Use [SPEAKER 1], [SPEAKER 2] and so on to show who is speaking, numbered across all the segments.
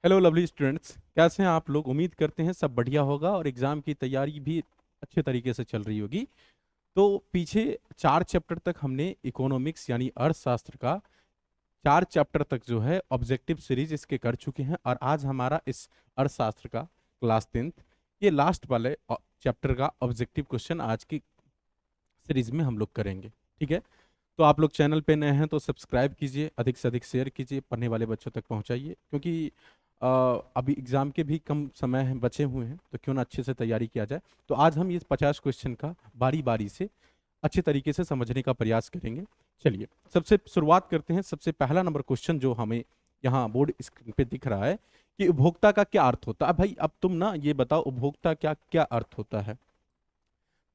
[SPEAKER 1] Hello lovely students, कैसे हैं आप लोग। उम्मीद करते हैं सब बढ़िया होगा और एग्ज़ाम की तैयारी भी अच्छे तरीके से चल रही होगी। तो पीछे 4 चैप्टर तक हमने इकोनॉमिक्स यानी अर्थशास्त्र का 4 चैप्टर तक जो है ऑब्जेक्टिव सीरीज इसके कर चुके हैं और आज हमारा इस अर्थशास्त्र का क्लास 10th ये लास्ट वाले चैप्टर का ऑब्जेक्टिव क्वेश्चन आज की सीरीज में हम लोग करेंगे। ठीक है, तो आप लोग चैनल पे नए हैं तो सब्सक्राइब कीजिए, अधिक से अधिक शेयर कीजिए, पढ़ने वाले बच्चों तक पहुंचाइए, क्योंकि अ, अभी एग्जाम के भी कम समय हैं बचे हुए हैं, तो क्यों ना अच्छे से तैयारी किया जाए। तो आज हम ये 50 क्वेश्चन का बारी बारी से अच्छे तरीके से समझने का प्रयास करेंगे। चलिए सबसे शुरुआत करते हैं। सबसे पहला नंबर क्वेश्चन जो हमें यहाँ बोर्ड स्क्रीन पे दिख रहा है कि उपभोक्ता का क्या अर्थ होता है। भाई अब तुम ना ये बताओ उपभोक्ता क्या क्या अर्थ होता है।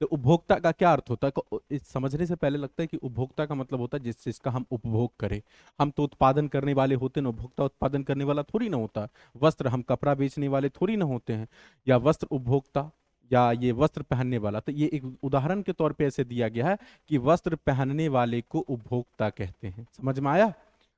[SPEAKER 1] तो उपभोक्ता का क्या अर्थ होता है इस समझने से पहले लगता है कि उपभोक्ता का मतलब होता है जिस चीज का हम उपभोग करें। हम तो उत्पादन करने वाले होते हैं ना, उपभोक्ता उत्पादन करने वाला थोड़ी ना होता। वस्त्र हम कपड़ा बेचने वाले थोड़ी ना होते हैं, या वस्त्र उपभोक्ता या ये वस्त्र पहनने वाला। तो ये एक उदाहरण के तौर पे ऐसे दिया गया है कि वस्त्र पहनने वाले को उपभोक्ता कहते हैं। समझ में आया।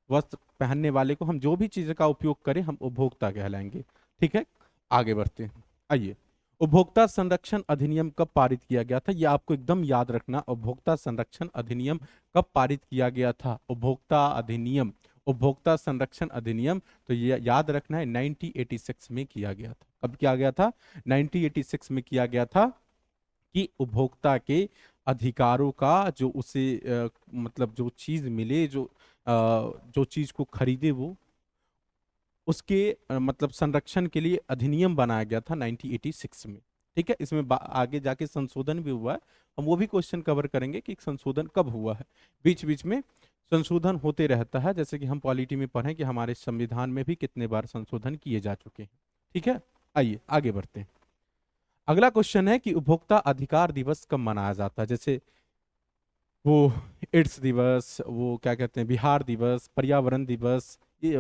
[SPEAKER 1] वस्त्र पहनने वाले को हम जो भी चीज का उपयोग करें हम उपभोक्ता कहलाएंगे। ठीक है, आगे बढ़ते हैं। आइए, उपभोक्ता संरक्षण अधिनियम कब पारित किया गया था, यह आपको एकदम याद रखना। उपभोक्ता संरक्षण अधिनियम कब पारित किया गया था। उपभोक्ता अधिनियम, उपभोक्ता संरक्षण अधिनियम, तो ये याद रखना है 1986 में किया गया था। कब किया गया था? 1986 में किया गया था कि उपभोक्ता के अधिकारों का जो उसे मतलब जो चीज मिले, जो चीज को खरीदे वो उसके मतलब संरक्षण के लिए अधिनियम बनाया गया था 1986 में। ठीक है, इसमें आगे जाके संशोधन भी हुआ है। हम वो भी क्वेश्चन कवर करेंगे कि संशोधन कब हुआ है। बीच बीच में संशोधन होते रहता है, जैसे कि हम पॉलिटी में पढ़ें कि हमारे संविधान में भी कितने बार संशोधन किए जा चुके हैं। ठीक है, आइए आगे बढ़ते हैं। अगला क्वेश्चन है कि उपभोक्ता अधिकार दिवस कब मनाया जाता है। जैसे वो एड्स दिवस, वो क्या कहते हैं, बिहार दिवस, पर्यावरण दिवस, ये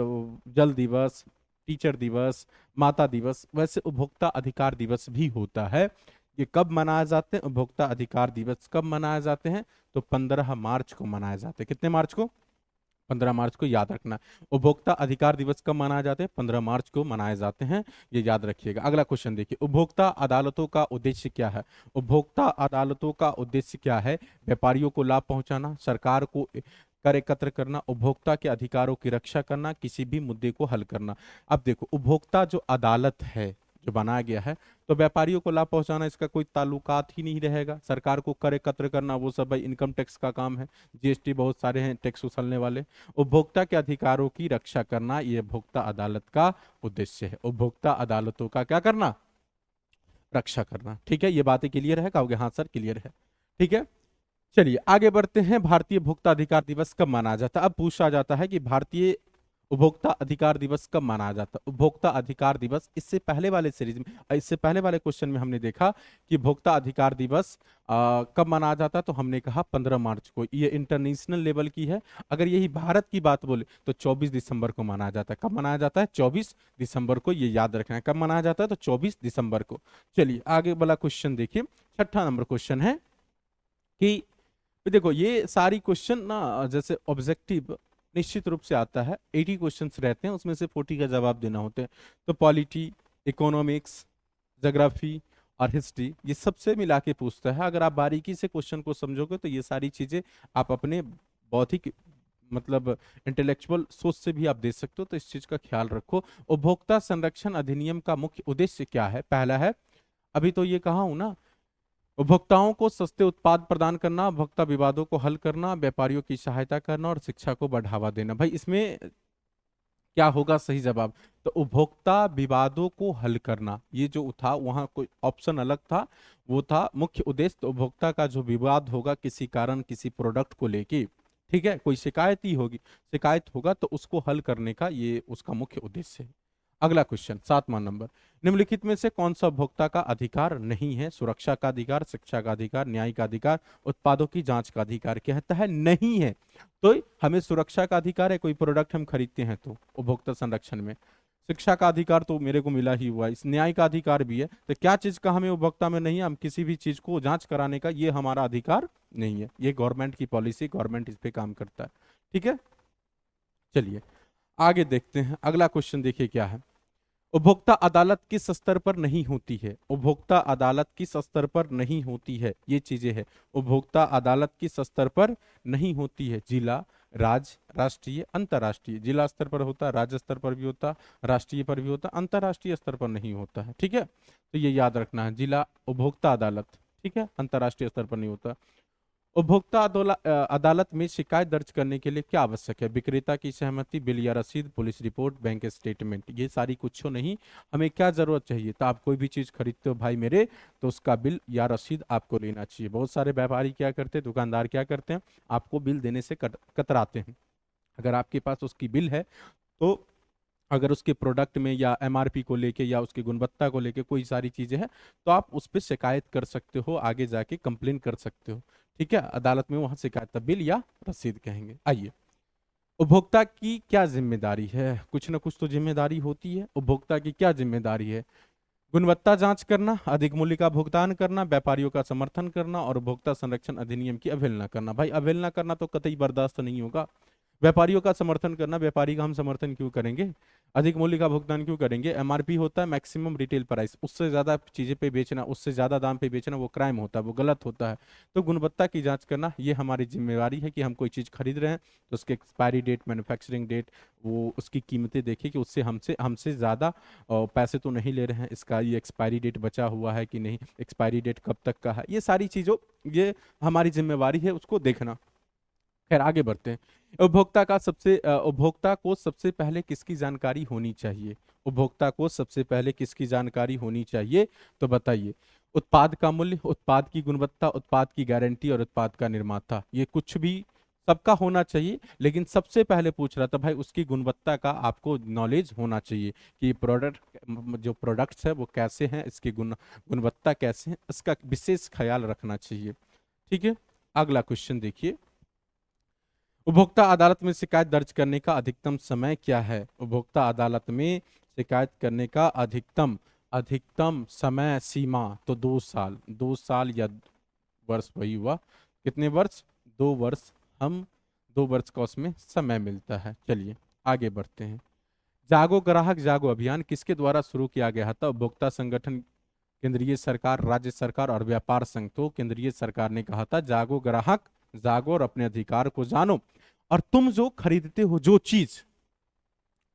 [SPEAKER 1] जल दिवस, टीचर दिवस, माता दिवस, वैसे उपभोक्ता अधिकार दिवस भी होता है। ये कब मनाए जाते हैं? उपभोक्ता अधिकार दिवस कब मनाए जाते हैं? तो 15 मार्च को मनाए जाते हैं। कितने मार्च को? 15 मार्च को, याद रखना। उपभोक्ता अधिकार दिवस कब मनाए जाते हैं? 15 मार्च को मनाए जाते हैं, ये याद रखिएगा। अगला क्वेश्चन देखिए, उपभोक्ता अदालतों का उद्देश्य क्या है। उपभोक्ता अदालतों का उद्देश्य क्या है? व्यापारियों को लाभ पहुंचाना, सरकार को कर एकत्र करना, उपभोक्ता के अधिकारों की रक्षा करना, किसी भी मुद्दे को हल करना। अब देखो, उपभोक्ता जो अदालत है जो बनाया गया है, तो व्यापारियों को लाभ पहुंचाना इसका कोई ताल्लुकात ही नहीं रहेगा। सरकार को कर एकत्र करना वो सब भाई इनकम टैक्स का काम है, जीएसटी बहुत सारे हैं टैक्स उछलने वाले। उपभोक्ता के अधिकारों की रक्षा करना ये उपभोक्ता अदालत का उद्देश्य है। उपभोक्ता अदालतों का क्या करना? रक्षा करना। ठीक है, ये बातें क्लियर है? कहोगे हाँ सर क्लियर है। ठीक है, चलिए आगे बढ़ते हैं। भारतीय उपभोक्ता अधिकार दिवस कब मनाया जाता है? अब पूछा जाता है कि भारतीय उपभोक्ता अधिकार दिवस कब मनाया जाता है। उपभोक्ता अधिकार दिवस इससे पहले वाले सीरीज में, इससे पहले वाले क्वेश्चन में हमने देखा कि उपभोक्ता अधिकार दिवस कब मनाया जाता है, तो हमने कहा 15 मार्च को। ये इंटरनेशनल लेवल की है। अगर यही भारत की बात बोले तो 24 दिसंबर को मनाया जाता है। कब मनाया जाता है? 24 दिसंबर को, ये याद रखना है। कब मनाया जाता है? तो 24 दिसंबर को। चलिए आगे वाला क्वेश्चन देखिए। छठा नंबर क्वेश्चन है कि देखो ये सारी क्वेश्चन ना जैसे ऑब्जेक्टिव निश्चित रूप से आता है, 80 क्वेश्चंस रहते हैं, उसमें से 40 का जवाब देना होते हैं। तो पॉलिटी, इकोनॉमिक्स, ज्योग्राफी और हिस्ट्री ये सबसे मिला के पूछता है। अगर आप बारीकी से क्वेश्चन को समझोगे तो ये सारी चीजें आप अपने बौद्धिक मतलब इंटेलेक्चुअल सोच से भी आप दे सकते हो, तो इस चीज का ख्याल रखो। उपभोक्ता संरक्षण अधिनियम का मुख्य उद्देश्य क्या है? पहला है, अभी तो ये कहा हूं ना, उपभोक्ताओं को सस्ते उत्पाद प्रदान करना, उपभोक्ता विवादों को हल करना, व्यापारियों की सहायता करना और शिक्षा को बढ़ावा देना। भाई इसमें क्या होगा सही जवाब? तो उपभोक्ता विवादों को हल करना, ये जो था वहां कोई ऑप्शन अलग था, वो था मुख्य उद्देश्य। तो उपभोक्ता का जो विवाद होगा किसी कारण किसी प्रोडक्ट को लेके, ठीक है, कोई शिकायत ही होगी, शिकायत होगा तो उसको हल करने का ये उसका मुख्य उद्देश्य है। अगला क्वेश्चन 7वां नंबर, निम्नलिखित में से कौन सा उपभोक्ता का अधिकार नहीं है? सुरक्षा का अधिकार, शिक्षा का अधिकार, न्याय का अधिकार, उत्पादों की जांच का अधिकार। कहता है नहीं है। तो हमें सुरक्षा का अधिकार है, कोई प्रोडक्ट हम खरीदते हैं तो उपभोक्ता संरक्षण में। शिक्षा का अधिकार तो मेरे को मिला ही हुआ, इस न्याय का अधिकार भी है। तो क्या चीज का हमें उपभोक्ता में नहीं है? हम किसी भी चीज को जांच कराने का ये हमारा अधिकार नहीं है। ये गवर्नमेंट की पॉलिसी, गवर्नमेंट इस पे काम करता है। ठीक है, चलिए आगे देखते हैं। अगला क्वेश्चन देखिए क्या है उपभोक्ता अदालत किस स्तर पर नहीं होती है? उपभोक्ता अदालत किस स्तर पर नहीं होती है? ये चीजें हैं। उपभोक्ता अदालत किस स्तर पर नहीं होती है? जिला, राज्य, राष्ट्रीय, अंतर्राष्ट्रीय। जिला स्तर पर होता, राज्य स्तर पर भी होता, राष्ट्रीय पर भी होता, अंतर्राष्ट्रीय स्तर पर नहीं होता है। ठीक है, तो ये याद रखना है, जिला उपभोक्ता अदालत। ठीक है, अंतर्राष्ट्रीय स्तर पर नहीं होता। उपभोक्ता अदालत में शिकायत दर्ज करने के लिए क्या आवश्यक है? विक्रेता की सहमति, बिल या रसीद, पुलिस रिपोर्ट, बैंक स्टेटमेंट। ये सारी कुछ नहीं। हमें क्या जरूरत चाहिए? तो आप कोई भी चीज खरीदते हो भाई मेरे, तो उसका बिल या रसीद आपको लेना चाहिए। बहुत सारे व्यापारी क्या करते हैं, दुकानदार क्या करते हैं, आपको बिल देने से कतराते हैं। अगर आपके पास उसकी बिल है, तो अगर उसके प्रोडक्ट में या एमआरपी को लेके या उसकी गुणवत्ता को लेके कोई सारी चीजें हैं, तो आप उस पर शिकायत कर सकते हो, आगे जाके कंप्लेन कर सकते हो। ठीक है, अदालत में वहां शिकायत बिल या रसीद कहेंगे। आइए, उपभोक्ता की क्या जिम्मेदारी है? कुछ ना कुछ तो जिम्मेदारी होती है। उपभोक्ता की क्या जिम्मेदारी है? गुणवत्ता जांच करना, अधिक मूल्य का भुगतान करना, व्यापारियों का समर्थन करना और उपभोक्ता संरक्षण अधिनियम की अवहेलना करना। भाई अवहेलना करना तो कतई बर्दाश्त नहीं होगा। व्यापारियों का समर्थन करना, व्यापारी का हम समर्थन क्यों करेंगे? अधिक मूल्य का भुगतान क्यों करेंगे? एमआरपी होता है मैक्सिमम रिटेल प्राइस, उससे ज्यादा चीजें पे बेचना, उससे ज्यादा दाम पे बेचना वो क्राइम होता है, वो गलत होता है। तो गुणवत्ता की जांच करना ये हमारी जिम्मेवारी है कि हम कोई चीज खरीद रहे हैं तो उसके एक्सपायरी डेट, मैन्युफैक्चरिंग डेट, वो उसकी कीमतें देखिए कि उससे हमसे हमसे ज्यादा पैसे तो नहीं ले रहे हैं, इसका ये एक्सपायरी डेट बचा हुआ है कि नहीं, एक्सपायरी डेट कब तक का है, ये सारी चीजों, ये हमारी जिम्मेवारी है उसको देखना। खैर आगे बढ़ते हैं। उपभोक्ता को सबसे पहले किसकी जानकारी होनी चाहिए? उपभोक्ता को सबसे पहले किसकी जानकारी होनी चाहिए? तो बताइए। उत्पाद का मूल्य, उत्पाद की गुणवत्ता, उत्पाद की गारंटी और उत्पाद का निर्माता। ये कुछ भी सबका होना चाहिए, लेकिन सबसे पहले पूछ रहा था भाई उसकी गुणवत्ता का आपको नॉलेज होना चाहिए कि जो प्रोडक्ट्स है वो कैसे हैं, इसकी गुणवत्ता कैसे है, इसका विशेष ख्याल रखना चाहिए। ठीक है, अगला क्वेश्चन देखिए। उपभोक्ता अदालत में शिकायत दर्ज करने का अधिकतम समय क्या है? उपभोक्ता अदालत में शिकायत करने का अधिकतम अधिकतम समय सीमा तो 2 साल। 2 साल या वर्ष, वही हुआ, कितने वर्ष? 2 वर्ष। हम 2 वर्ष का उसमें समय मिलता है। चलिए आगे बढ़ते हैं। जागो ग्राहक जागो अभियान किसके द्वारा शुरू किया गया था? उपभोक्ता संगठन, केंद्रीय सरकार, राज्य सरकार और व्यापार संघ। तो केंद्रीय सरकार ने कहा था जागो ग्राहक जागो और अपने अधिकार को जानो, और तुम जो खरीदते हो जो चीज,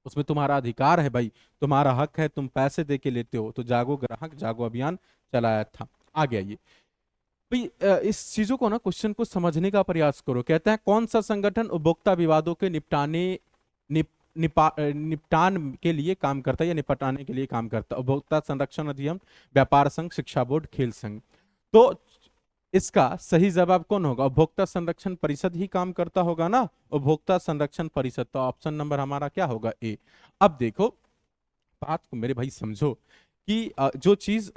[SPEAKER 1] उसमें तुम्हारा अधिकार है भाई, तुम्हारा हक है, तुम पैसे दे के लेते हो। तो जागो ग्राहक जागो अभियान चलाया था। आगे आइए भाई, इस चीजों को ना, क्वेश्चन को समझने का प्रयास करो। कहते हैं कौन सा संगठन उपभोक्ता विवादों के निपटान के लिए काम करता है या निपटाने के लिए काम करता है? उपभोक्ता संरक्षण अधिनियम, व्यापार संघ, शिक्षा बोर्ड, खेल संघ। तो इसका सही जवाब कौन होगा? उपभोक्ता संरक्षण परिषद ही काम करता होगा ना, उपभोक्ता संरक्षण परिषद। तो ऑप्शन नंबर हमारा क्या होगा? ए। अब देखो, बात को मेरे भाई समझो कि जो चीज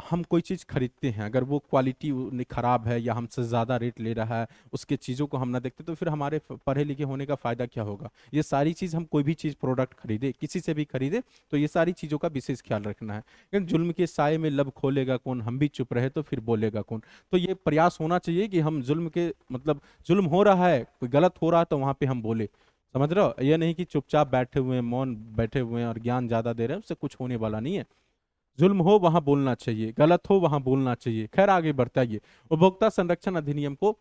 [SPEAKER 1] हम कोई चीज खरीदते हैं, अगर वो क्वालिटी खराब है या हमसे ज्यादा रेट ले रहा है, उसके चीजों को हम ना देखते, तो फिर हमारे पढ़े लिखे होने का फायदा क्या होगा? ये सारी चीज, हम कोई भी चीज प्रोडक्ट खरीदे, किसी से भी खरीदे, तो ये सारी चीजों का विशेष ख्याल रखना है। लेकिन जुल्म के साए में लब खोलेगा कौन, हम भी चुप रहे तो फिर बोलेगा कौन। तो ये प्रयास होना चाहिए कि हम जुल्म के, मतलब जुल्म हो रहा है, कोई गलत हो रहा है, तो वहां पे हम बोले। समझ रहे हो? ये नहीं कि चुपचाप बैठे हुए हैं, मौन बैठे हुए हैं और ज्ञान ज्यादा दे रहे हैं, उससे कुछ होने वाला नहीं है। जुल्म हो वहां बोलना चाहिए, गलत हो वहां बोलना चाहिए। खैर आगे बढ़ता है। उपभोक्ता संरक्षण अधिनियम को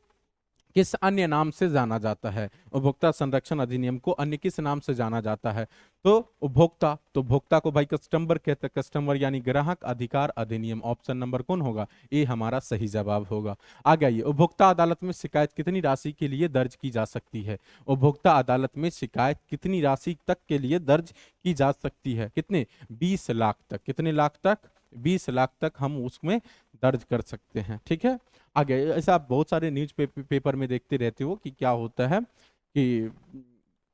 [SPEAKER 1] किस अन्य नाम से जाना जाता है? उपभोक्ता संरक्षण अधिनियम को अन्य किस नाम से जाना जाता है? तो उपभोक्ता, तो भोक्ता को भाई कस्टमर कहते हैं, कस्टमर यानी ग्राहक अधिकार अधिनियम। ऑप्शन नंबर कौन होगा? ए हमारा सही जवाब होगा। आगे आइए, उपभोक्ता अदालत में शिकायत कितनी राशि के लिए दर्ज की जा सकती है? उपभोक्ता अदालत में शिकायत कितनी राशि तक के लिए दर्ज की जा सकती है? कितने? 20 लाख तक। कितने लाख तक? 20 लाख तक हम उसमें दर्ज कर सकते हैं। ठीक है, आगे ऐसा आप बहुत सारे न्यूज पेपर में देखते रहते हो कि क्या होता है कि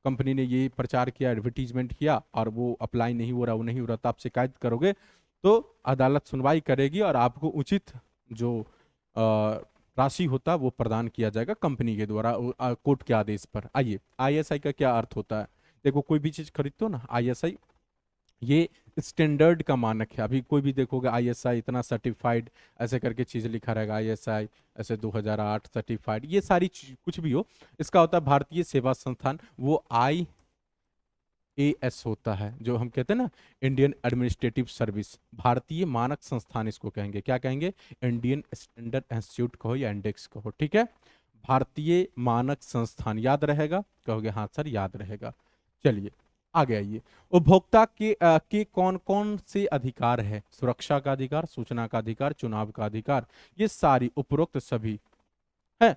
[SPEAKER 1] कंपनी ने ये प्रचार किया, एडवर्टीजमेंट किया, और वो अप्लाई नहीं हो रहा, वो नहीं हो रहा, तो आप शिकायत करोगे तो अदालत सुनवाई करेगी और आपको उचित जो राशि होता है वो प्रदान किया जाएगा कंपनी के द्वारा कोर्ट के आदेश पर। आइए, आईएसआई का क्या अर्थ होता है? देखो, कोई भी चीज खरीदते हो ना, आईएसआई ये स्टैंडर्ड का मानक है। अभी कोई भी देखोगे आईएसआई इतना सर्टिफाइड, ऐसे करके चीज लिखा रहेगा, आईएसआई ऐसे 2008 सर्टिफाइड, ये सारी कुछ भी हो, इसका होता है भारतीय सेवा संस्थान। वो एएस होता है, जो हम कहते हैं ना इंडियन एडमिनिस्ट्रेटिव सर्विस, भारतीय मानक संस्थान इसको कहेंगे। क्या कहेंगे? इंडियन स्टैंडर्ड इंस्टीट्यूट कहो या इंडेक्स कहो, ठीक है। भारतीय मानक संस्थान याद रहेगा? कहोगे हाँ सर याद रहेगा। चलिए आगे आइए। उपभोक्ता के कौन कौन से अधिकार है? सुरक्षा का अधिकार, सूचना का अधिकार, चुनाव का अधिकार, ये सारी उपरोक्त सभी है।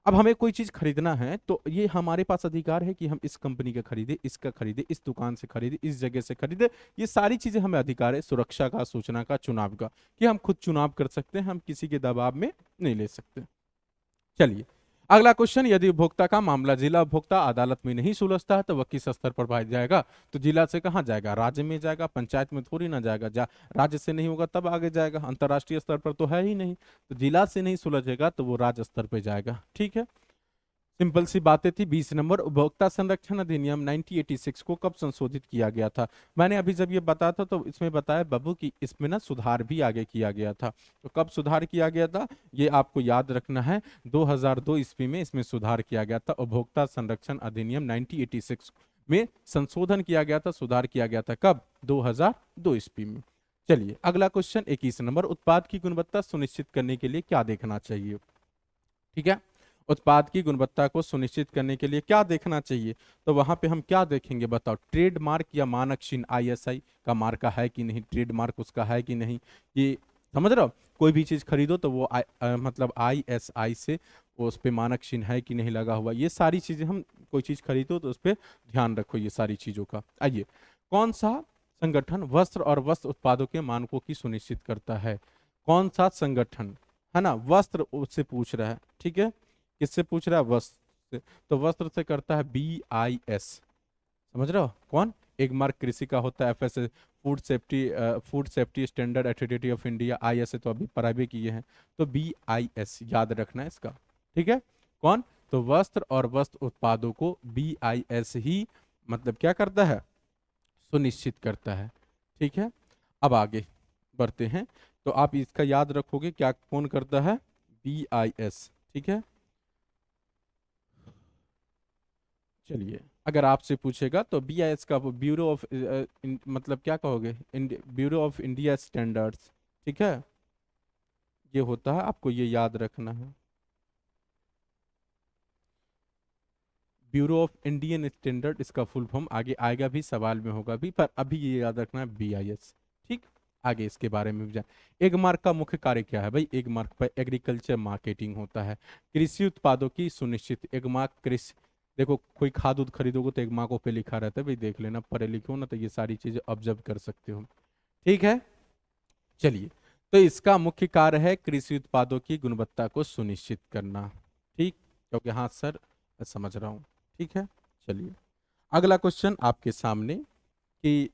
[SPEAKER 1] अब हमें कोई चीज खरीदना है तो ये हमारे पास अधिकार है कि हम इस कंपनी का खरीदे, इसका खरीदे, इस दुकान से खरीदे, इस जगह से खरीदे। ये सारी चीजें हमें अधिकार है, सुरक्षा का, सूचना का, चुनाव का, कि हम खुद चुनाव कर सकते हैं, हम किसी के दबाव में नहीं ले सकते। चलिए अगला क्वेश्चन, यदि उपभोक्ता का मामला जिला उपभोक्ता अदालत में नहीं सुलझता है तो वह किस स्तर पर भाग जाएगा? तो जिला से कहाँ जाएगा? राज्य में जाएगा, पंचायत में थोड़ी ना जाएगा। राज्य से नहीं होगा तब आगे जाएगा, अंतर्राष्ट्रीय स्तर पर तो है ही नहीं। तो जिला से नहीं सुलझेगा तो वो राज्य स्तर पर जाएगा, ठीक है। सिंपल सी बातें थी। 20 नंबर, उपभोक्ता संरक्षण अधिनियम 1986 को कब संशोधित किया गया था? मैंने अभी जब ये बताया था तो इसमें बताया बाबू कि इसमें ना सुधार भी आगे किया गया था। तो कब सुधार किया गया था ये आपको याद रखना है। 2002 ईस्वी में इसमें सुधार किया गया था। उपभोक्ता संरक्षण अधिनियम 1986 में संशोधन किया गया था, सुधार किया गया था। कब? 2002 ईस्वी में। चलिए अगला क्वेश्चन 21 नंबर, उत्पाद की गुणवत्ता सुनिश्चित करने के लिए क्या देखना चाहिए? ठीक है, उत्पाद की गुणवत्ता को सुनिश्चित करने के लिए क्या देखना चाहिए? तो वहां पे हम क्या देखेंगे बताओ? ट्रेडमार्क या मानक चिन्ह आईएसआई का मार्का है कि नहीं, ट्रेडमार्क उसका है कि नहीं, ये समझ रहे हो? कोई भी चीज खरीदो तो वो मतलब आईएसआई से उस पे मानक चिन्ह है कि नहीं लगा हुआ, ये सारी चीजें हम कोई चीज खरीदो तो उस पर ध्यान रखो, ये सारी चीजों का। आइए, कौन सा संगठन वस्त्र और वस्त्र उत्पादों के मानकों की सुनिश्चित करता है? कौन सा संगठन? है ना, वस्त्र उससे पूछ रहा है, ठीक है। किससे पूछ रहा है? वस्त्र से। तो वस्त्र से करता है BIS, समझ रहे हो? कौन? एक मार्क कृषि का होता है, FSS food safety standard authority of India, ISA तो अभी पढ़ाई किए हैं। तो BIS याद रखना है इसका, ठीक है। कौन? तो वस्त्र और वस्त्र उत्पादों को BIS ही मतलब क्या करता है? सुनिश्चित करता है, ठीक है। अब आगे बढ़ते हैं, तो आप इसका याद रखोगे क्या कौन करता है? BIS, ठीक है। चलिए अगर आपसे पूछेगा तो BIS का ब्यूरो ऑफ मतलब क्या कहोगे? ब्यूरो ऑफ इंडिया स्टैंडर्ड्स, ठीक है, ये होता है, आपको ये याद रखना है। ब्यूरो ऑफ इंडियन स्टैंडर्ड, इसका फुल फॉर्म आगे आएगा भी, सवाल में होगा भी, पर अभी ये याद रखना है BIS, ठीक। आगे इसके बारे में भी जान। एग मार्क का मुख्य कार्य क्या है भाई? एग मार्क पर एग्रीकल्चर मार्केटिंग होता है, कृषि उत्पादों की सुनिश्चित। एग मार्क कृषि, देखो कोई खाद उद खरीदोगे तो एग मार्क पे लिखा रहता है भाई, देख लेना, पढ़े लिखे हो ना तो ये सारी चीजें ऑब्जर्व कर सकते हो, ठीक है। चलिए, तो इसका मुख्य कार्य है कृषि उत्पादों की गुणवत्ता को सुनिश्चित करना, ठीक। क्योंकि हाँ सर समझ रहा हूँ, ठीक है। चलिए अगला क्वेश्चन आपके सामने कि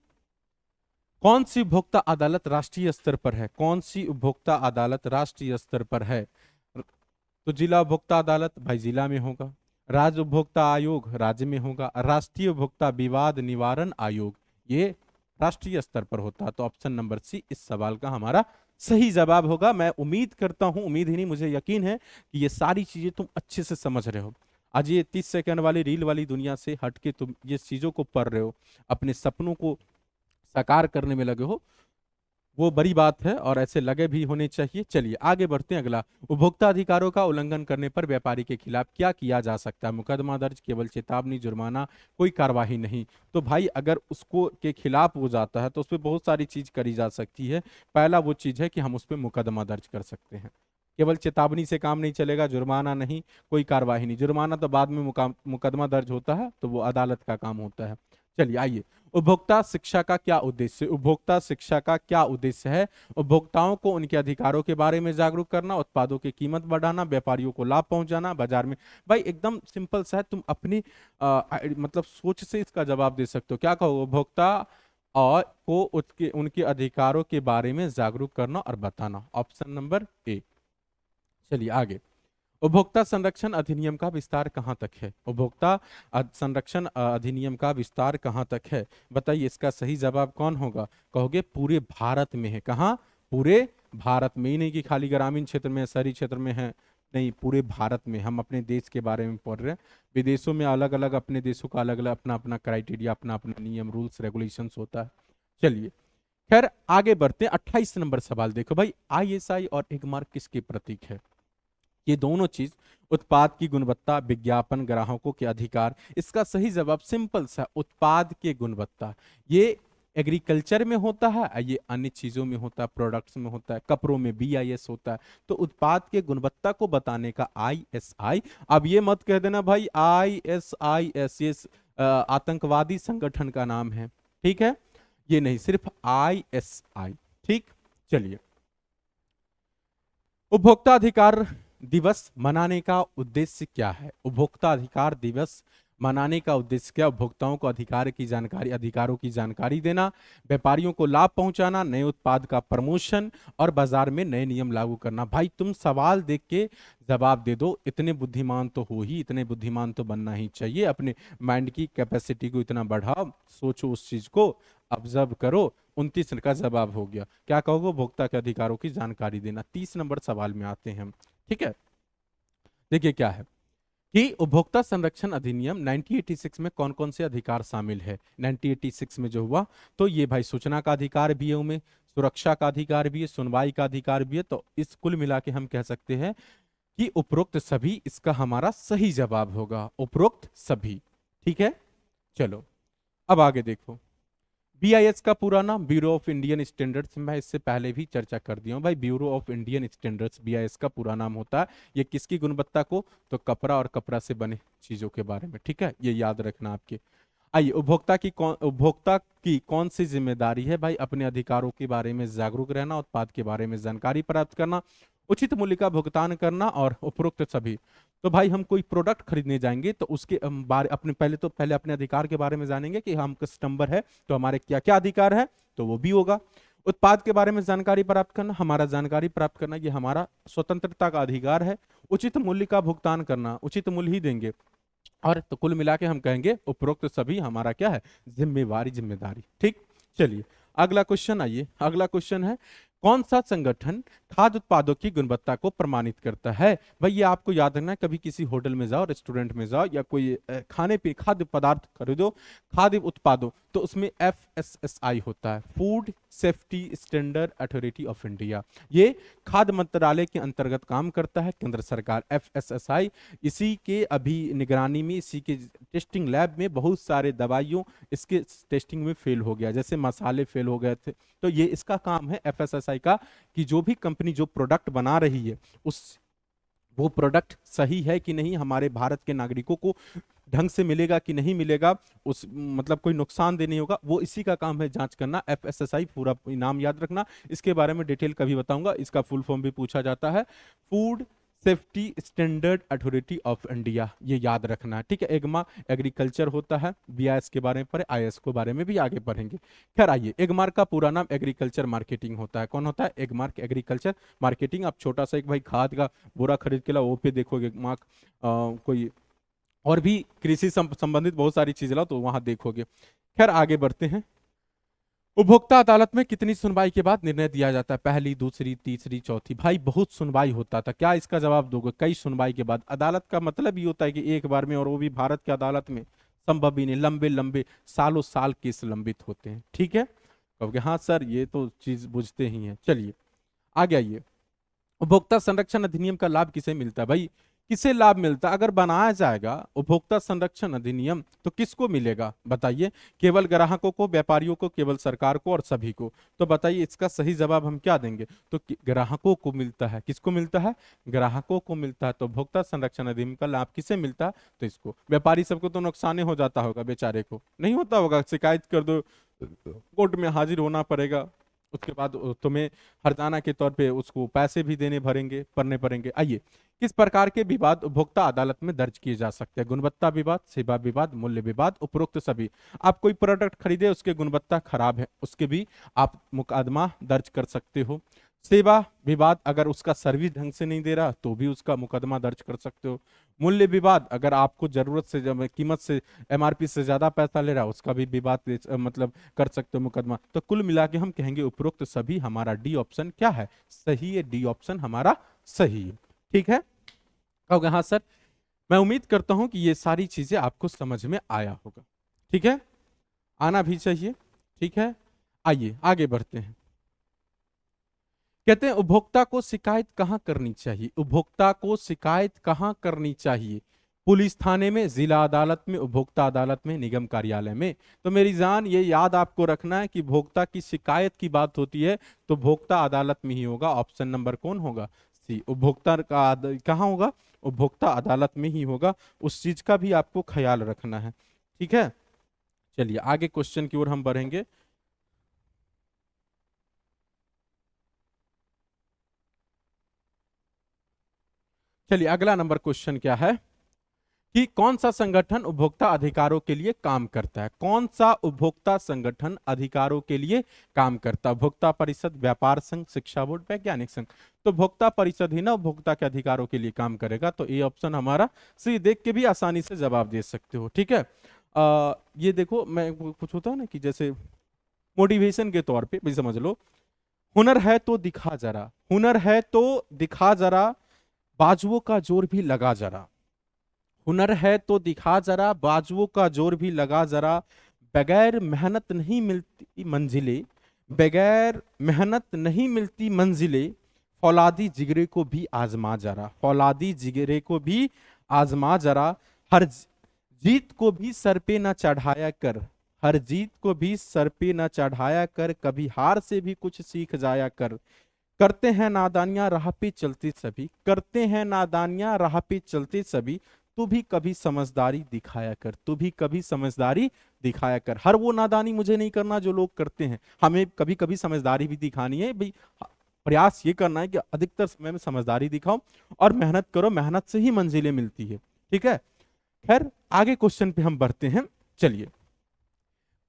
[SPEAKER 1] कौन सी उपभोक्ता अदालत राष्ट्रीय स्तर पर है? कौन सी उपभोक्ता अदालत राष्ट्रीय स्तर पर है? तो जिला उपभोक्ता अदालत भाई जिला में होगा, राज्य उपभोक्ता आयोग राज्य में होगा, राष्ट्रीय उपभोक्ता विवाद निवारण आयोग ये राष्ट्रीय स्तर पर होता है। तो ऑप्शन नंबर सी इस सवाल का हमारा सही जवाब होगा। मैं उम्मीद करता हूं, उम्मीद ही नहीं मुझे यकीन है कि ये सारी चीजें तुम अच्छे से समझ रहे हो। आज ये 30 सेकंड वाली रील वाली दुनिया से हट के तुम ये चीजों को पढ़ रहे हो, अपने सपनों को साकार करने में लगे हो, वो बड़ी बात है और ऐसे लगे भी होने चाहिए। चलिए आगे बढ़ते हैं। अगला, उपभोक्ता अधिकारों का उल्लंघन करने पर व्यापारी के खिलाफ क्या किया जा सकता है? मुकदमा दर्ज, केवल चेतावनी, जुर्माना, कोई कार्रवाई नहीं। तो भाई अगर उसको के खिलाफ हो जाता है तो उस पर बहुत सारी चीज करी जा सकती है। पहला वो चीज है कि हम उस पर मुकदमा दर्ज कर सकते हैं। केवल चेतावनी से काम नहीं चलेगा, जुर्माना नहीं, कोई कार्रवाई नहीं। जुर्माना तो बाद में मुकदमा दर्ज होता है तो वो अदालत का काम होता है। चलिए आइए, उपभोक्ता शिक्षा का क्या उद्देश्य? उपभोक्ता शिक्षा का क्या उद्देश्य है? उपभोक्ताओं को उनके अधिकारों के बारे में जागरूक करना, उत्पादों की कीमत बढ़ाना, व्यापारियों को लाभ पहुंचाना, बाजार में। भाई एकदम सिंपल सा है, तुम अपनी मतलब सोच से इसका जवाब दे सकते हो। क्या कहो? उपभोक्ता और को उसके उनके अधिकारों के बारे में जागरूक करना और बताना, ऑप्शन नंबर ए। चलिए आगे, उपभोक्ता संरक्षण अधिनियम का विस्तार कहाँ तक है? उपभोक्ता संरक्षण अधिनियम का विस्तार कहाँ तक है? बताइए, इसका सही जवाब कौन होगा? कहोगे पूरे भारत में है। कहाँ? पूरे भारत में ही नहीं कि खाली ग्रामीण क्षेत्र में, शहरी क्षेत्र में है, नहीं, पूरे भारत में। हम अपने देश के बारे में पढ़ रहे हैं। विदेशों में अलग अलग, अपने देशों का अलग अलग अपना अपना क्राइटेरिया, अपना अपना नियम, रूल्स रेगुलेशंस होता है। चलिए, खैर आगे बढ़ते हैं। 28 नंबर सवाल देखो भाई, आईएसआई और एगमार्क किसके प्रतीक है? ये दोनों चीज उत्पाद की गुणवत्ता, विज्ञापन, ग्राहकों के अधिकार। इसका सही जवाब सिंपल सा, उत्पाद के गुणवत्ता। ये एग्रीकल्चर में होता है, ये अन्य चीजों में होता है, प्रोडक्ट्स में होता है, कपड़ों में बीआईएस होता है। तो उत्पाद के गुणवत्ता को बताने का आईएसआई। अब ये मत कह देना भाई आईएसआईएस ये आतंकवादी संगठन का नाम है, ठीक है? ये नहीं, सिर्फ आईएसआई। ठीक, चलिए। उपभोक्ता अधिकार दिवस मनाने का उद्देश्य क्या है? उपभोक्ता अधिकार दिवस मनाने का उद्देश्य क्या? उपभोक्ताओं को अधिकार की जानकारी, अधिकारों की जानकारी देना, व्यापारियों को लाभ पहुंचाना, नए उत्पाद का प्रमोशन और बाजार में नए नियम लागू करना। भाई तुम सवाल देख के जवाब दे दो, इतने बुद्धिमान तो हो ही, इतने बुद्धिमान तो बनना ही चाहिए। अपने माइंड की कैपेसिटी को इतना बढ़ाओ, सोचो उस चीज को, ऑब्जर्व करो। 29 का जवाब हो गया। क्या कहोगे? उपभोक्ता के अधिकारों की जानकारी देना। 30 नंबर सवाल में आते हैं हम, ठीक है? देखिए क्या है कि उपभोक्ता संरक्षण अधिनियम 1986 में कौन कौन से अधिकार शामिल है? 1986 में जो हुआ, तो ये भाई सूचना का अधिकार भी है उनमें, सुरक्षा का अधिकार भी है, सुनवाई का अधिकार भी है। तो इस कुल मिला के हम कह सकते हैं कि उपरोक्त सभी इसका हमारा सही जवाब होगा, उपरोक्त सभी। ठीक है, चलो अब आगे देखो। बीआईएस का पूरा नाम ब्यूरो ऑफ इंडियन स्टैंडर्ड्स। मैं इससे पहले भी चर्चा कर दिया हूं भाई, bureau of Indian standards BIS का पूरा नाम होता है। ये किसकी गुणवत्ता को? तो कपड़ा और कपड़ा से बने चीजों के बारे में, ठीक है? ये याद रखना आपके। आइए, उपभोक्ता की कौन सी जिम्मेदारी है? भाई अपने अधिकारों के बारे में जागरूक रहना, उत्पाद के बारे में जानकारी प्राप्त करना, उचित मूल्य का भुगतान करना और उपरोक्त सभी। तो भाई हम कोई प्रोडक्ट खरीदने जाएंगे तो उसके बारे अपने पहले अपने अधिकार के बारे में जानेंगे कि हम कस्टमर है तो हमारे क्या क्या अधिकार है, तो वो भी होगा। उत्पाद के बारे में जानकारी प्राप्त करना, हमारा जानकारी प्राप्त करना ये हमारा स्वतंत्रता का अधिकार है। उचित मूल्य का भुगतान करना, उचित मूल्य ही देंगे। और तो कुल मिला के हम कहेंगे उपरोक्त सभी हमारा क्या है? जिम्मेदारी। ठीक, चलिए अगला क्वेश्चन। आइए, अगला क्वेश्चन है, कौन सा संगठन खाद्य उत्पादों की गुणवत्ता को प्रमाणित करता है? भाई ये आपको याद रखना है, कभी किसी होटल में जाओ, रेस्टोरेंट में जाओ, या कोई खाने पीने खाद्य पदार्थ खरीदो, खाद्य उत्पादों, तो उसमें FSSAI होता है, food safety standard authority of India. ये खाद्य मंत्रालय के अंतर्गत काम करता है, केंद्र सरकार। FSSAI इसी के अभी निगरानी में, इसी के टेस्टिंग लैब में बहुत सारे दवाइयों इसके टेस्टिंग में फेल हो गया, जैसे मसाले फेल हो गए थे। तो ये इसका काम है FSSAI का, कि जो भी कंपनी जो प्रोडक्ट बना रही है उस वो प्रोडक्ट सही है कि नहीं, हमारे भारत के नागरिकों को ढंग से मिलेगा कि नहीं मिलेगा, उस मतलब कोई नुकसानदेह नहीं होगा, वो इसी का काम है जांच करना। FSSAI पूरा नाम याद रखना, इसके बारे में डिटेल कभी बताऊंगा। इसका फुल फॉर्म भी पूछा जाता है, food safety standard authority of India, ये याद रखना है, ठीक है? एगमा एग्रीकल्चर होता है, बीआईएस के बारे में पढ़े, आईएस के बारे में भी आगे पढ़ेंगे। खैर आइए, एगमार्क का पूरा नाम एग्रीकल्चर मार्केटिंग होता है। कौन होता है? Agmark agriculture marketing. आप छोटा सा एक भाई खाद का बोरा खरीद के लाओ, वो पे देखोगे मार्क, कोई और भी कृषि संबंधित बहुत सारी चीजें लाओ तो वहां देखोगे। खैर आगे बढ़ते हैं। उपभोक्ता अदालत में कितनी सुनवाई के बाद निर्णय दिया जाता है? पहली, दूसरी, तीसरी, चौथी? भाई बहुत सुनवाई होता था। क्या इसका जवाब दोगे? कई सुनवाई के बाद। अदालत का मतलब ये होता है कि एक बार में, और वो भी भारत की अदालत में संभव ही नहीं, लंबे लंबे सालों साल केस लंबित होते हैं, ठीक है? कहोगे हाँ सर ये तो चीज बुझते ही हैं। चलिए आगे आइए। उपभोक्ता संरक्षण अधिनियम का लाभ किसे मिलता है? भाई किसे लाभ मिलता है? अगर बनाया जाएगा उपभोक्ता संरक्षण अधिनियम तो किसको मिलेगा बताइए? केवल ग्राहकों को, व्यापारियों को, केवल सरकार को, और सभी को? तो बताइए इसका सही जवाब हम क्या देंगे? तो ग्राहकों को मिलता है। किसको मिलता है? ग्राहकों को मिलता है। तो उपभोक्ता संरक्षण अधिनियम का लाभ किसे मिलता है? तो इसको। व्यापारी सबको तो नुकसान हो जाता होगा, बेचारे को नहीं होता होगा, शिकायत कर दो, कोर्ट में हाजिर होना पड़ेगा, उसके बाद तुम्हें हर्जाना के तौर पे उसको पैसे भी भरने पड़ेंगे। आइए, किस प्रकार के विवाद उपभोक्ता अदालत में दर्ज किए जा सकते हैं? गुणवत्ता विवाद, सेवा विवाद, मूल्य विवाद, उपरोक्त सभी। आप कोई प्रोडक्ट खरीदे, उसके गुणवत्ता खराब है, उसके भी आप मुकदमा दर्ज कर सकते हो। सेवा विवाद, अगर उसका सर्विस ढंग से नहीं दे रहा तो भी उसका मुकदमा दर्ज कर सकते हो। मूल्य विवाद, अगर आपको जरूरत से कीमत से MRP से ज्यादा पैसा ले रहा है, उसका भी विवाद मतलब कर सकते हो मुकदमा। तो कुल मिला के हम कहेंगे उपरोक्त सभी हमारा डी ऑप्शन क्या है? सही है, डी ऑप्शन हमारा सही है, ठीक है? कहोगे हाँ सर। मैं उम्मीद करता हूं कि ये सारी चीजें आपको समझ में आया होगा। ठीक है, आना भी चाहिए। ठीक है, आइए आगे बढ़ते हैं। कहते हैं उपभोक्ता को शिकायत कहां करनी चाहिए? उपभोक्ता को शिकायत कहां करनी चाहिए? पुलिस थाने में, जिला अदालत में, उपभोक्ता अदालत में, निगम कार्यालय में। तो मेरी जान ये याद आपको रखना है कि भोक्ता की शिकायत की बात होती है तो भोक्ता अदालत में ही होगा। ऑप्शन नंबर कौन होगा? सी। उपभोक्ता का कहाँ होगा? उपभोक्ता अदालत में ही होगा। उस चीज का भी आपको ख्याल रखना है। ठीक है, चलिए आगे क्वेश्चन की ओर हम बढ़ेंगे। चलिए अगला नंबर क्वेश्चन क्या है कि कौन सा संगठन उपभोक्ता अधिकारों के लिए काम करता है? कौन सा उपभोक्ता संगठन अधिकारों के लिए काम करता है? उपभोक्ता परिषद, व्यापार संघ, शिक्षा बोर्ड, वैज्ञानिक संघ। तो उपभोक्ता परिषद ही ना उपभोक्ता के अधिकारों के लिए काम करेगा। तो ये ऑप्शन हमारा सही। देख के भी आसानी से जवाब दे सकते हो। ठीक है, ये देखो, मैं कुछ होता है ना कि जैसे मोटिवेशन के तौर पे भी समझ लो, हुनर है तो दिखा जरा, हुनर है तो दिखा जरा, बाजुओं का जोर भी लगा जरा। हुनर है तो दिखा जरा, बाजुओं का जोर भी लगा जरा, बगैर मेहनत नहीं मिलती मंजिलें, बगैर मेहनत नहीं मिलती मंजिलें, फौलादी जिगरे को भी आजमा जरा, फौलादी जिगरे को भी आजमा जरा, हर जीत को भी सर पे न चढ़ाया कर, हर जीत को भी सर पे न चढ़ाया कर, कभी हार से भी कुछ सीख जाया कर, करते हैं नादानियां राह पे चलते सभी, करते हैं नादानियां राह पे चलते सभी, तू भी कभी समझदारी दिखाया कर, तू भी कभी समझदारी दिखाया कर। हर वो नादानी मुझे नहीं करना जो लोग करते हैं, हमें कभी कभी समझदारी भी दिखानी है भाई। प्रयास ये करना है कि अधिकतर समय में समझदारी दिखाओ और मेहनत करो, मेहनत से ही मंजिलें मिलती है। ठीक है, खैर आगे क्वेश्चन पे हम बढ़ते हैं। चलिए,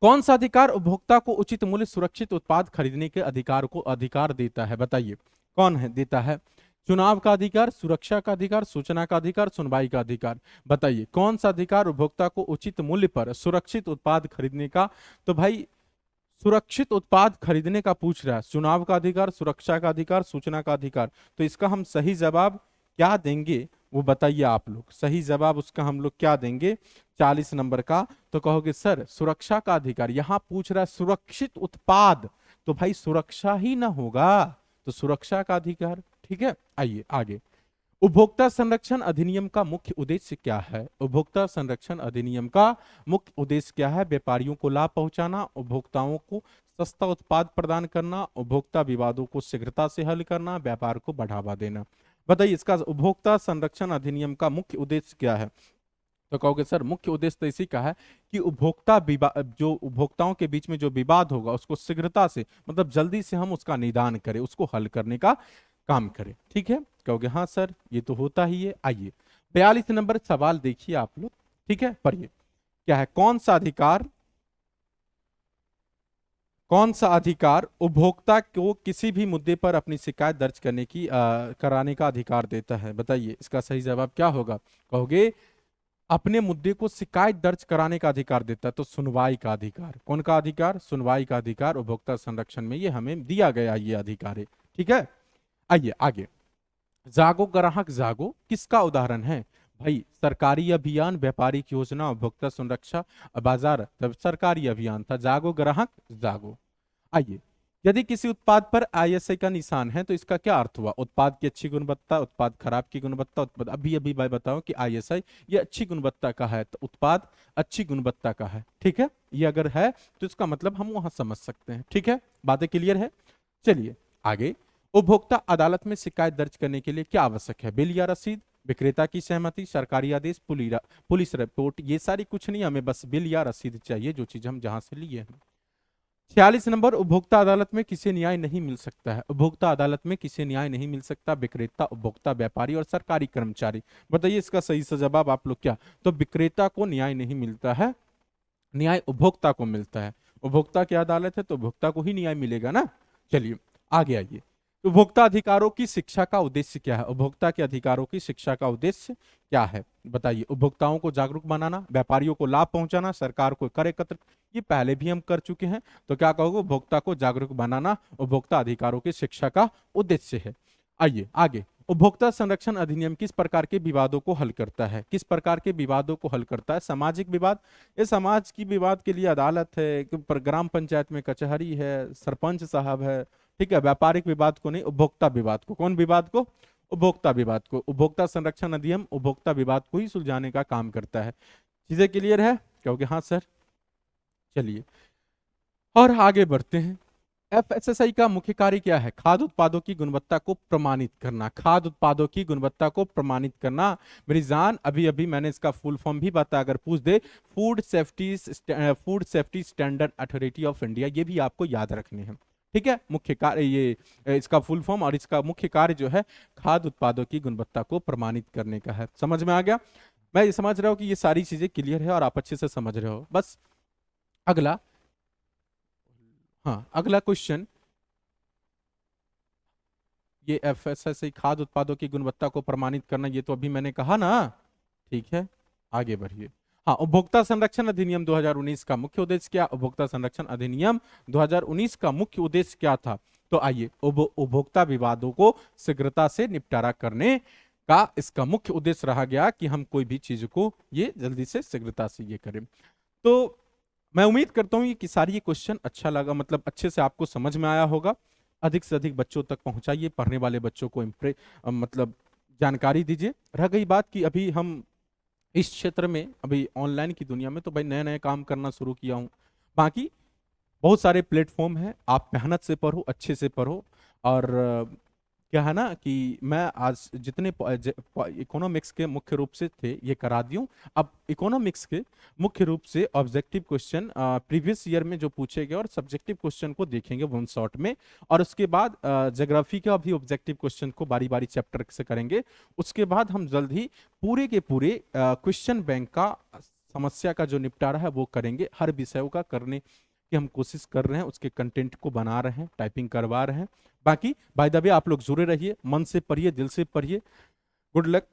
[SPEAKER 1] कौन सा अधिकार उपभोक्ता को उचित मूल्य सुरक्षित उत्पाद खरीदने के अधिकार को अधिकार देता है? बताइए कौन है देता है? चुनाव का अधिकार, सुरक्षा का अधिकार, सूचना का अधिकार, सुनवाई का अधिकार। बताइए कौन सा अधिकार उपभोक्ता को उचित मूल्य पर सुरक्षित उत्पाद खरीदने का? तो भाई सुरक्षित उत्पाद खरीदने का पूछ रहा है। चुनाव का अधिकार, सुरक्षा का अधिकार, सूचना का अधिकार। तो इसका हम सही जवाब क्या देंगे वो बताइए आप लोग। सही जवाब उसका हम लोग क्या देंगे 40 नंबर का? तो कहोगे सर सुरक्षा का अधिकार। यहां पूछ रहा है सुरक्षित उत्पाद, तो भाई सुरक्षा ही ना होगा, तो सुरक्षा का अधिकार। ठीक है, आइए आगे। उपभोक्ता संरक्षण अधिनियम का मुख्य उद्देश्य क्या है? उपभोक्ता संरक्षण अधिनियम का मुख्य उद्देश्य क्या है? व्यापारियों को लाभ पहुंचाना, उपभोक्ताओं को सस्ता उत्पाद प्रदान करना, उपभोक्ता विवादों को शीघ्रता से हल करना, व्यापार को बढ़ावा देना। बताइए इसका उपभोक्ता संरक्षण अधिनियम का मुख्य उद्देश्य क्या है? तो कहोगे सर मुख्य उद्देश्य तो इसी का है कि उपभोक्ता जो उपभोक्ताओं के बीच में जो विवाद होगा उसको शीघ्रता से, मतलब जल्दी से हम उसका निदान करें, उसको हल करने का काम करें। ठीक है, कहोगे हाँ सर ये तो होता ही है। आइए 42 नंबर सवाल देखिए आप लोग। ठीक है, पढ़िए क्या है। कौन सा अधिकार उपभोक्ता को किसी भी मुद्दे पर अपनी शिकायत दर्ज करने की कराने का अधिकार देता है? बताइए इसका सही जवाब क्या होगा? कहोगे अपने मुद्दे को शिकायत दर्ज कराने का अधिकार देता है। तो सुनवाई का अधिकार। कौन का अधिकार? सुनवाई का अधिकार उपभोक्ता संरक्षण में ये हमें दिया गया ये अधिकार है। ठीक है, आइए आगे। जागो ग्राहक जागो किसका उदाहरण है? भाई सरकारी अभियान, व्यापारिक योजना, उपभोक्ता सुरक्षा, बाजार। तब सरकारी अभियान था। जागो ग्राहक जागो। आइए, यदि किसी उत्पाद पर आईएसआई का निशान है तो इसका क्या अर्थ हुआ? उत्पाद की अच्छी गुणवत्ता, उत्पाद खराब की गुणवत्ता, उत्पाद अभी अभी मैं बताऊं कि आईएसआई ये अच्छी गुणवत्ता का है तो उत्पाद अच्छी गुणवत्ता का है। ठीक है, ये अगर है तो इसका मतलब हम वहां समझ सकते हैं। ठीक है, बातें क्लियर है? चलिए आगे। उपभोक्ता अदालत में शिकायत दर्ज करने के लिए क्या आवश्यक है? बिल या रसीद, विक्रेता की सहमति, सरकारी आदेश, पुलिस रिपोर्ट। ये सारी कुछ नहीं, हमें बस बिल या रसीद चाहिए जो चीज हम जहां से लिए हैं। 46 नंबर, उपभोक्ता अदालत में किसे न्याय नहीं मिल सकता है? उपभोक्ता अदालत में किसे न्याय नहीं मिल सकता? विक्रेता, उपभोक्ता, व्यापारी और सरकारी कर्मचारी। बताइए इसका सही से जवाब आप लोग क्या? तो विक्रेता को न्याय नहीं मिलता है, न्याय उपभोक्ता को मिलता है। उपभोक्ता की अदालत है तो उपभोक्ता को ही न्याय मिलेगा ना। चलिए आगे आइए। उपभोक्ता अधिकारों की शिक्षा का उद्देश्य क्या है? उपभोक्ता के अधिकारों की शिक्षा का उद्देश्य क्या है? बताइए। उपभोक्ताओं को जागरूक बनाना, व्यापारियों को लाभ पहुंचाना, सरकार को कर एकत्र। ये पहले भी हम कर चुके हैं, तो क्या कहोगे? उपभोक्ता को जागरूक बनाना उपभोक्ता अधिकारों की शिक्षा का उद्देश्य है। आइए आगे। उपभोक्ता संरक्षण अधिनियम किस प्रकार के विवादों को हल करता है? किस प्रकार के विवादों को हल करता है? सामाजिक विवाद, ये समाज की विवाद के लिए अदालत है, ग्राम पंचायत में कचहरी है, सरपंच साहब है, ठीक है। व्यापारिक विवाद को नहीं, उपभोक्ता विवाद को। कौन विवाद को? उपभोक्ता विवाद को। उपभोक्ता संरक्षण अधिनियम उपभोक्ता विवाद को ही सुलझाने का काम करता है। चीजें क्लियर है? क्योंकि हाँ सर। चलिए और आगे बढ़ते हैं। एफएसएसआई का मुख्य कार्य क्या है? खाद्य उत्पादों की गुणवत्ता को प्रमाणित करना। खाद्य उत्पादों की गुणवत्ता को प्रमाणित करना। मेरी जान, अभी अभी मैंने इसका फुल फॉर्म भी बताया, अगर पूछ दे, food safety standard authority of India, ये भी आपको याद रखने हैं, ठीक है। मुख्य कार्य ये इसका फुल फॉर्म, और इसका मुख्य कार्य जो है खाद्य उत्पादों की गुणवत्ता को प्रमाणित करने का है। समझ में आ गया? मैं ये समझ रहा हूँ कि ये सारी चीजें क्लियर है और आप अच्छे से समझ रहे हो। बस अगला, हाँ अगला क्वेश्चन, ये एफएसएसआई खाद्य उत्पादों की गुणवत्ता को प्रमाणित करना, ये तो अभी मैंने कहा ना, ठीक है। आगे बढ़िए। हाँ, उपभोक्ता संरक्षण अधिनियम 2019 का मुख्य उद्देश्य क्या? उपभोक्ता संरक्षण अधिनियम 2019 का मुख्य उद्देश्य क्या था? तो आइए, उपभोक्ता विवादों को शीघ्रता से निपटारा करने का इसका मुख्य उद्देश्य रहा गया कि हम कोई भी चीज को ये जल्दी से शीघ्रता से ये करें। तो मैं उम्मीद करता हूँ कि सारी ये क्वेश्चन अच्छा लगा, मतलब अच्छे से आपको समझ में आया होगा। अधिक से अधिक बच्चों तक पहुंचाइए, पढ़ने वाले बच्चों को मतलब जानकारी दीजिए। रह गई बात कि अभी हम इस क्षेत्र में, अभी ऑनलाइन की दुनिया में तो भाई नए नए काम करना शुरू किया हूँ। बाकी बहुत सारे प्लेटफॉर्म हैं, आप मेहनत से पढ़ो, अच्छे से पढ़ो। और क्या है ना कि मैं आज जितने इकोनॉमिक्स के मुख्य रूप से थे ये करा दूं। अब इकोनॉमिक्स के मुख्य रूप से ऑब्जेक्टिव क्वेश्चन प्रीवियस ईयर में जो पूछे गए और सब्जेक्टिव क्वेश्चन को देखेंगे वन शॉट में। और उसके बाद ज्योग्राफी का भी ऑब्जेक्टिव क्वेश्चन को बारी बारी चैप्टर से करेंगे। उसके बाद हम जल्द ही पूरे के पूरे क्वेश्चन बैंक का समस्या का जो निपटारा है वो करेंगे। हर विषयों का करने की हम कोशिश कर रहे हैं, उसके कंटेंट को बना रहे हैं, टाइपिंग करवा रहे हैं। बाकी बाय द वे आप लोग जुड़े रहिए, मन से पढ़िए, दिल से पढ़िए। Good luck.